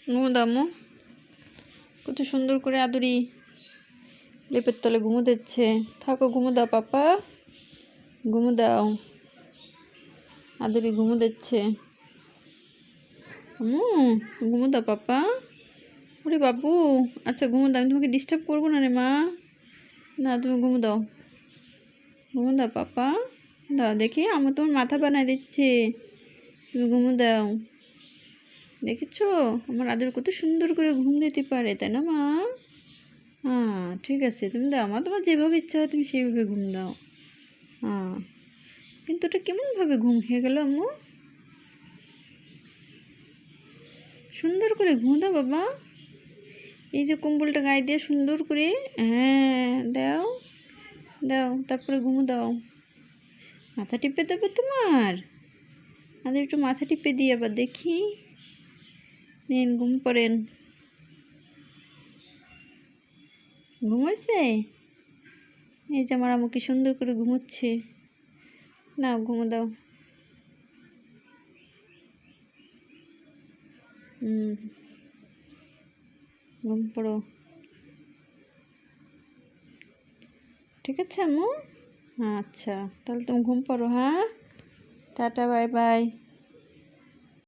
ঘুমো দাও আম্মু, কত সুন্দর করে আদুরি লেপের তলে ঘুমো দিচ্ছে। থাকো, ঘুমো দাও পাপা, ঘুমো দাও। আদুরি ঘুমো দিচ্ছে। আম্মু ঘুমো দাও পাপা। ওরে বাবু, আচ্ছা ঘুমো দাও, আমি তোমাকে ডিস্টার্ব করবো না রে মা। না তুমি ঘুমো দাও, ঘুমো দাও পাপা। দাও দেখি, আমি তোমার মাথা বানায় দিচ্ছি, তুমি ঘুমো দাও। দেখেছো আমার আদর কত সুন্দর করে ঘুম দিতে পারে, তাই না মা? হ্যাঁ ঠিক আছে, তুমি দাও মা, তোমার যেভাবে ইচ্ছা হয় তুমি সেইভাবে ঘুম দাও। হ্যাঁ, কিন্তু ওটা কেমনভাবে ঘুম হয়ে গেল আম্মু? সুন্দর করে ঘুম দাও বাবা। এই যে কম্বলটা গায়ে দিয়ে সুন্দর করে, হ্যাঁ দাও দাও, তারপরে ঘুমো দাও। মাথা টিপে দেবো তোমার, আমাদের একটু মাথা টিপে দিয়ে আবার দেখি। নিন ঘুম পড়েন। ঘুমোচ্ছে? এই যে আমার আম্মু কি সুন্দর করে ঘুমোচ্ছে। নাও ঘুমো দাও। ঘুম পড়ো, ঠিক আছে আম্মু? আচ্ছা তাহলে তুমি ঘুম পড়ো। হ্যাঁ, টাটা, বাই বাই।